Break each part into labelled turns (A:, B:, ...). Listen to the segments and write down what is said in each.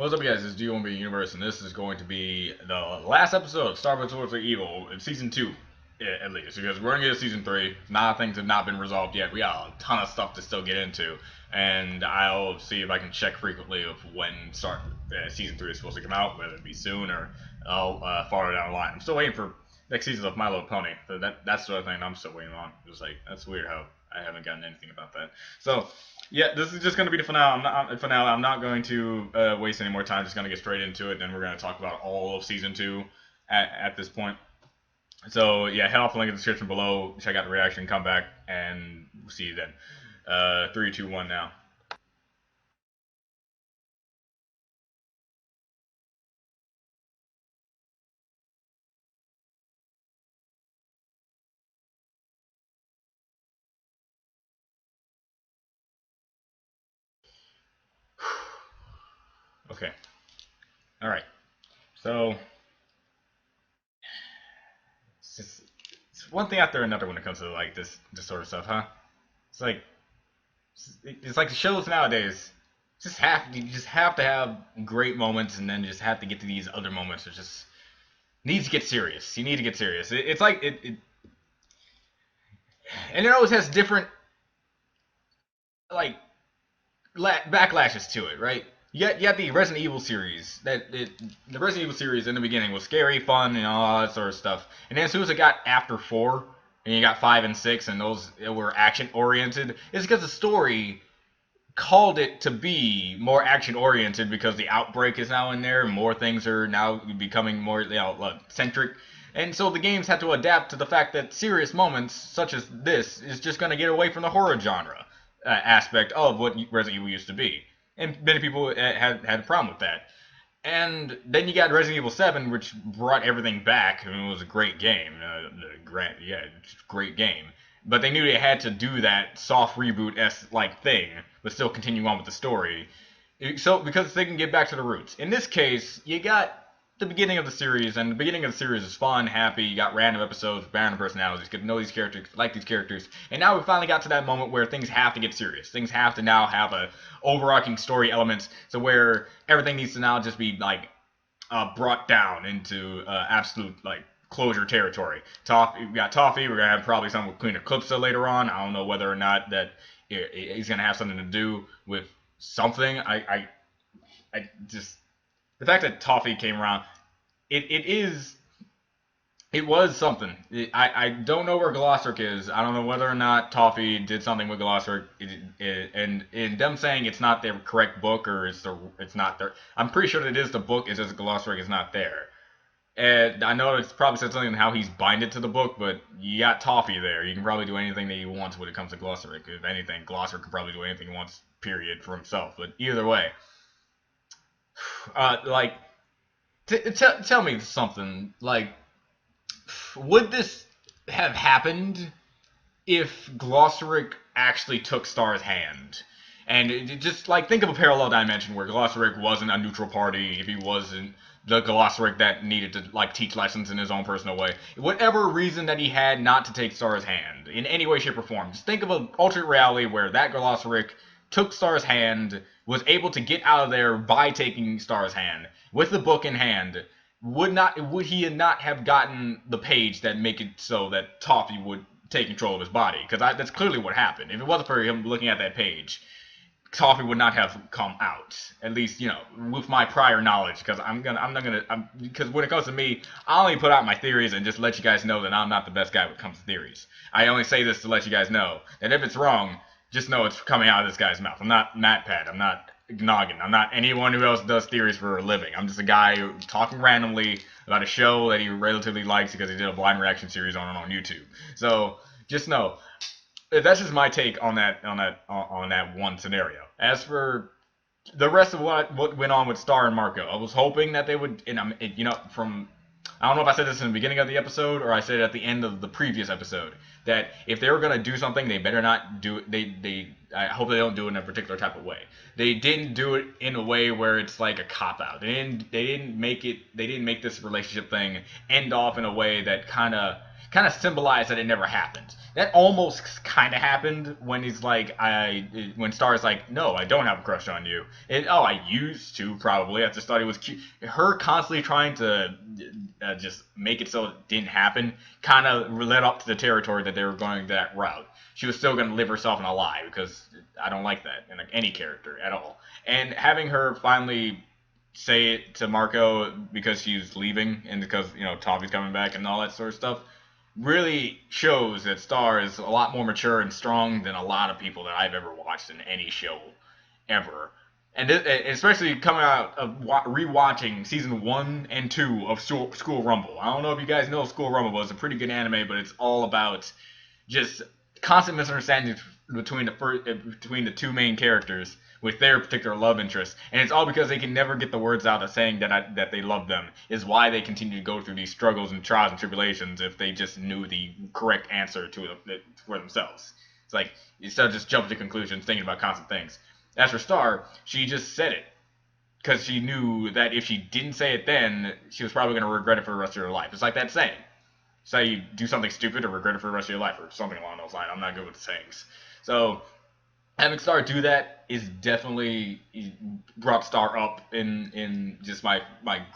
A: What's up, guys? It's DOMB Universe, and this is going to be the last episode of Star Wars Swords of Evil, in Season 2, at least, because we're going to get to Season 3. A lot of things have not been resolved yet. We got a ton of stuff to still get into, and I'll see if I can check frequently of when Season 3 is supposed to come out, whether it be soon or farther down the line. I'm still waiting for next season of My Little Pony. So that's the other thing I'm still waiting on. It's like, that's weird how I haven't gotten anything about that. So, yeah, this is just going to be the finale. I'm not going to waste any more time. Just going to get straight into it. Then we're going to talk about all of Season 2 at this point. So, yeah, head off the link in the description below. Check out the reaction. Come back, and we'll see you then. 3, 2, 1 now. Okay. All right. So, it's one thing after another when it comes to like this sort of stuff, huh? It's like the shows nowadays. You just have to have great moments, and then just have to get to these other moments. It just needs to get serious. You need to get serious. It's like and it always has different like backlashes to it, right? You got the Resident Evil series. The Resident Evil series in the beginning was scary, fun, and all that sort of stuff. And then as soon as it got after 4, and you got 5 and 6, and those were action oriented, it's because the story called it to be more action oriented because the outbreak is now in there. More things are now becoming more centric. And so the games had to adapt to the fact that serious moments such as this is just going to get away from the horror genre aspect of what Resident Evil used to be. And many people had a problem with that. And then you got Resident Evil 7, which brought everything back. I mean, it was a great game. Great game. But they knew they had to do that soft reboot-esque thing, but still continue on with the story. So, because they can get back to the roots. In this case, you got the beginning of the series, and the beginning of the series is fun, happy. You got random episodes, random personalities, get to know these characters, like these characters. And now we finally got to that moment where things have to get serious. Things have to now have a overarching story elements, so where everything needs to now just be brought down into absolute closure territory. We got Toffee. We're gonna have probably something with Queen Eclipsa later on. I don't know whether or not that he's gonna have something to do with something. I just, the fact that Toffee came around, it was something. I don't know where Glossric is. I don't know whether or not Toffee did something with Glossric. And in them saying it's not their correct book, or it's not their, I'm pretty sure that it is the book. It's just Glossric is not there. And I know it's probably said something on how he's binded to the book, but you got Toffee there. You can probably do anything that he wants when it comes to Glossric. If anything, Glossric can probably do anything he wants, period, for himself. But either way, tell me something. Would this have happened if Glossric actually took Star's hand? And just think of a parallel dimension where Glossric wasn't a neutral party, if he wasn't the Glossric that needed to teach lessons in his own personal way. Whatever reason that he had not to take Star's hand, in any way, shape, or form. Just think of an alternate reality where that Glossric took Star's hand, was able to get out of there by taking Star's hand, with the book in hand. Would he not have gotten the page that make it so that Toffee would take control of his body? Because that's clearly what happened. If it wasn't for him looking at that page, Toffee would not have come out. At least, with my prior knowledge. Because because when it comes to me, I only put out my theories and just let you guys know that I'm not the best guy when it comes to theories. I only say this to let you guys know that if it's wrong, just know it's coming out of this guy's mouth. I'm not MatPat. I'm not Noggin. I'm not anyone who else does theories for a living. I'm just a guy talking randomly about a show that he relatively likes because he did a blind reaction series on YouTube. So just know that's just my take on that one scenario. As for the rest of what went on with Star and Marco, I was hoping that they would, from, I don't know if I said this in the beginning of the episode or I said it at the end of the previous episode, that if they were going to do something, they better not do it. I hope they don't do it in a particular type of way. They didn't do it in a way where it's like a cop-out. They didn't make this relationship thing end off in a way that kind of symbolized that it never happened. That almost kind of happened when when Star's like, no, I don't have a crush on you. And oh, I used to probably. I just thought it was cute. Her constantly trying to just make it so it didn't happen kind of led up to the territory that they were going that route. She was still going to live herself in a lie because I don't like that in any character at all. And having her finally say it to Marco because she's leaving and because Toffee's coming back and all that sort of stuff really shows that Star is a lot more mature and strong than a lot of people that I've ever watched in any show ever. And especially coming out of rewatching season 1 and 2 of School Rumble. I don't know if you guys know School Rumble, but it's a pretty good anime, but it's all about just constant misunderstandings between the two main characters with their particular love interests, and it's all because they can never get the words out of saying that they love them. Is why they continue to go through these struggles and trials and tribulations if they just knew the correct answer to it for themselves. It's like instead of just jumping to conclusions, thinking about constant things. As for Star, she just said it because she knew that if she didn't say it then, she was probably going to regret it for the rest of her life. It's like that saying. Say you do something stupid or regret it for the rest of your life or something along those lines. I'm not good with sayings. So having Star do that is definitely brought Star up in just my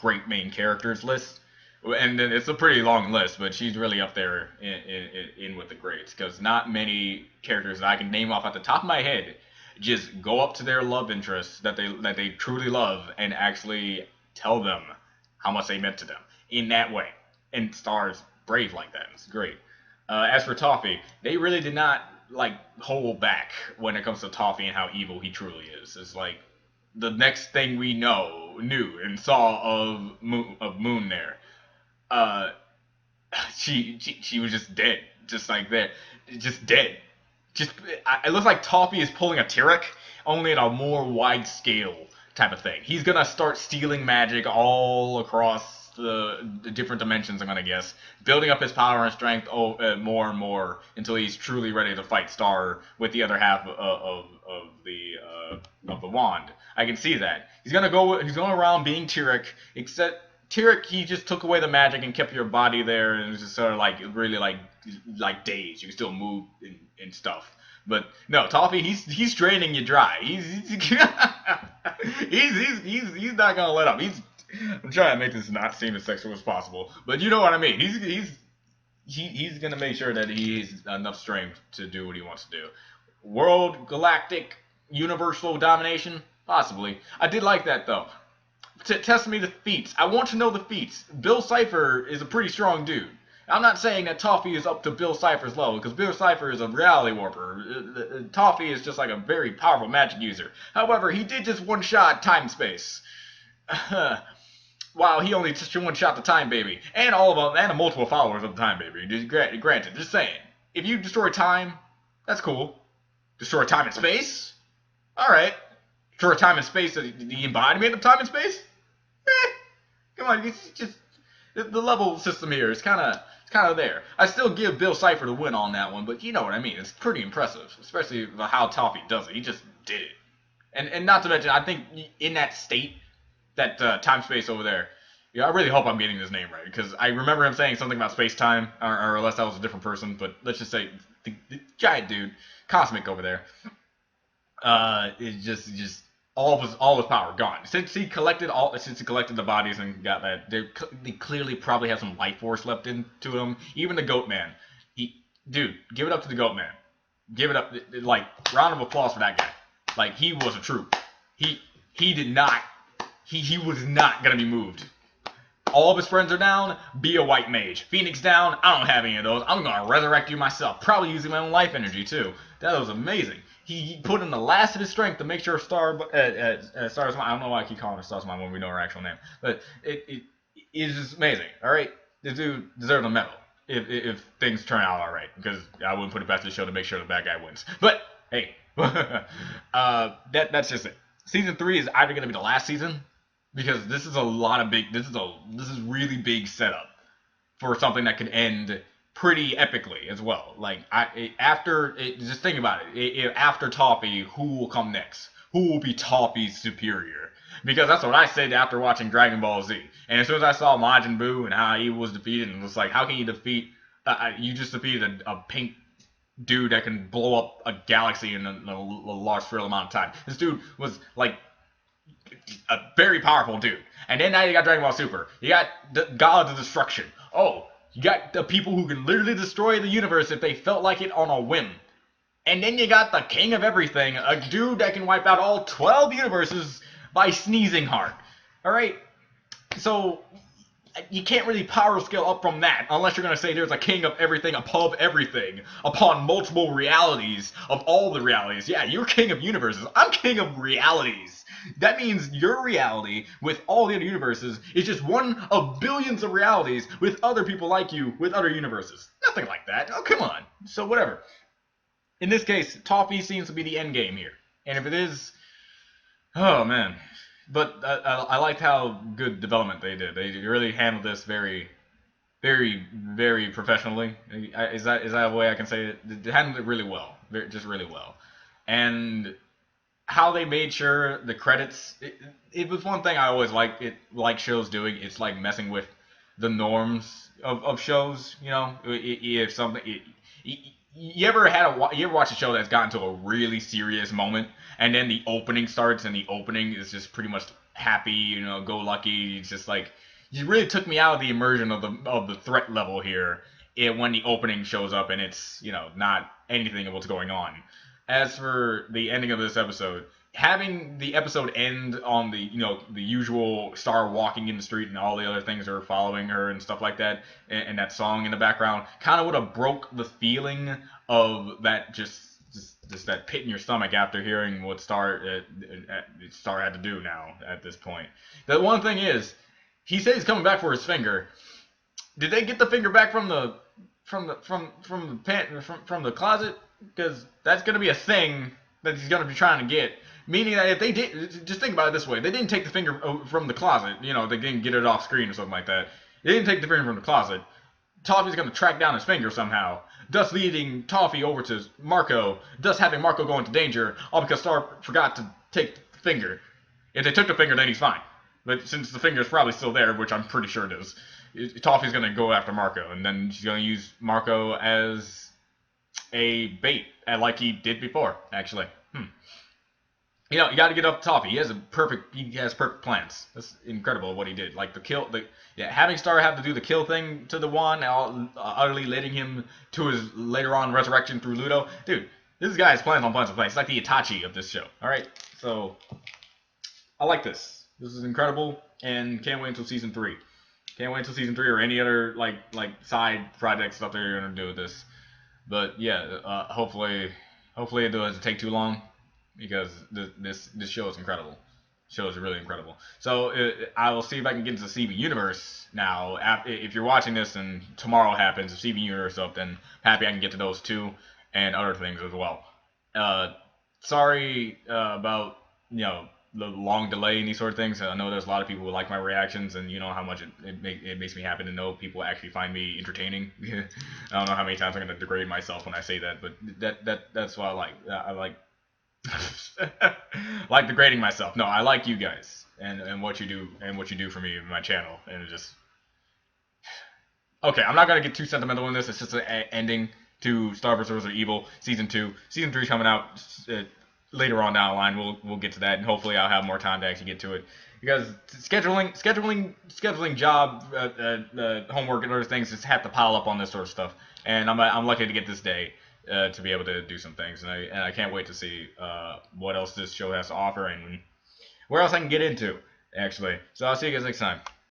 A: great main characters list. And then it's a pretty long list, but she's really up there in with the greats because not many characters that I can name off at the top of my head just go up to their love interests that they truly love and actually tell them how much they meant to them in that way. And Star's brave like that. It's great. As for Toffee, they really did not hold back when it comes to Toffee and how evil he truly is. It's like the next thing we knew and saw of Moon there. She was just dead, just like that, just dead. It looks like Toffee is pulling a Tyrek, only at a more wide scale type of thing. He's gonna start stealing magic all across the different dimensions, I'm gonna guess, building up his power and strength more and more until he's truly ready to fight Star with the other half of the wand. I can see that he's going around being Tyrek, except Tyrek he just took away the magic and kept your body there, and it was just sort of really like dazed. You can still move and stuff. But no, Toffee, he's draining you dry. He's not gonna let up. I'm trying to make this not seem as sexual as possible, but you know what I mean. He's gonna make sure that he's enough strength to do what he wants to do. World, galactic, universal domination, possibly. I did like that though. Test me the feats. I want to know the feats. Bill Cipher is a pretty strong dude. I'm not saying that Toffee is up to Bill Cipher's level, because Bill Cipher is a reality warper. Toffee is just like a very powerful magic user. However, he did just one-shot time and space. Wow, he only just one-shot the Time Baby. And all of them, and multiple followers of the Time Baby. Granted, just saying. If you destroy time, that's cool. Destroy time and space? Alright. Destroy time and space, the embodiment of time and space? Come on, it's just... The level system here is kind of there. I still give Bill Cipher the win on that one, but you know what I mean. It's pretty impressive, especially how Toffee does it. He just did it. And not to mention, I think in that state, that time space over there. Yeah, I really hope I'm getting his name right because I remember him saying something about space time, or unless that was a different person. But let's just say the giant dude, cosmic over there, is just all of his power gone. Since he collected the bodies and got that, they clearly probably have some life force left into him. Even the Goat Man, dude, give it up to the Goat Man. Give it up, round of applause for that guy. He was a troop. He did not. He was not gonna be moved. All of his friends are down. Be a white mage. Phoenix down. I don't have any of those. I'm gonna resurrect you myself. Probably using my own life energy too. That was amazing. He put in the last of his strength to make sure Star's Mind. I don't know why I keep calling her Star's Mind when we know her actual name, but it is just amazing. All right, this dude deserves a medal if things turn out all right. Because I wouldn't put it back to the show to make sure the bad guy wins. But hey, that's just it. Season 3 is either gonna be the last season. Because this is this is really big setup for something that could end pretty epically as well. Just think about it. After Toffee, who will come next? Who will be Toffee's superior? Because that's what I said after watching Dragon Ball Z. And as soon as I saw Majin Buu and how he was defeated, and it was like, how can you defeat? You just defeated a pink dude that can blow up a galaxy in a large real amount of time. This dude was like a very powerful dude. And then now you got Dragon Ball Super. You got the gods of destruction. Oh, you got the people who can literally destroy the universe if they felt like it on a whim. And then you got the king of everything, a dude that can wipe out all 12 universes by sneezing hard. Alright? So, you can't really power scale up from that unless you're going to say there's a king of everything above everything upon multiple realities of all the realities. Yeah, you're king of universes. I'm king of realities. That means your reality with all the other universes is just one of billions of realities with other people like you with other universes. Nothing like that. Oh, come on. So whatever. In this case, TFoE seems to be the end game here. And if it is, oh man. But I liked how good development they did. They really handled this very, very, very professionally. Is that a way I can say it? They handled it really well, just really well. And how they made sure the credits. It was one thing I always like shows doing. It's like messing with the norms of shows. You know, if something. You ever watch a show that's gotten to a really serious moment, and then the opening starts, and the opening is just pretty much happy, you know, go lucky. It's just like you really took me out of the immersion of the threat level here. When the opening shows up and it's, you know, not anything of what's going on. As for the ending of this episode, having the episode end on the, you know, the usual Star walking in the street and all the other things are following her and stuff like that, and that song in the background kind of would have broke the feeling of that just that pit in your stomach after hearing what Star had to do now at this point. The one thing is, he said he's coming back for his finger. Did they get the finger back from the closet? Because that's gonna be a thing that he's gonna be trying to get. Meaning that if they did, just think about it this way: they didn't take the finger from the closet. You know, they didn't get it off screen or something like that. They didn't take the finger from the closet. TFoE's gonna track down his finger somehow, thus leading TFoE over to Marco, thus having Marco go into danger, all because Star forgot to take the finger. If they took the finger, then he's fine. But since the finger is probably still there, which I'm pretty sure it is, TFoE's gonna go after Marco, and then she's gonna use Marco as a bait, like he did before, actually. You know, you got to get up to TFoE. He has perfect plans. That's incredible what he did. Like having Star have to do the kill thing to the one, utterly leading him to his later on resurrection through Ludo. Dude, this guy has plans on plans. It's like the Itachi of this show. All right, so I like this. This is incredible, and can't wait until season 3. Can't wait until season 3 or any other like side project stuff they're gonna do with this. But yeah, hopefully it doesn't take too long, because this show is incredible. The show is really incredible. So I will see if I can get into the CV Universe now. If you're watching this and tomorrow happens, if CV Universe up, then happy I can get to those too and other things as well. Sorry about, you know, the long delay in these sort of things. I know there's a lot of people who like my reactions, and you know how much it makes me happy to know people actually find me entertaining. I don't know how many times I'm going to degrade myself when I say that, but that's what I like. I like like degrading myself. No, I like you guys and what you do for me and my channel, and it just okay. I'm not gonna get too sentimental in this. It's just an ending to Star vs. Evil Season 2. Season 3 coming out later on down the line. We'll get to that, and hopefully I'll have more time to actually get to it. Because scheduling job, homework and other things just have to pile up on this sort of stuff. And I'm lucky to get this day to be able to do some things, and I can't wait to see what else this show has to offer and where else I can get into, actually. So I'll see you guys next time.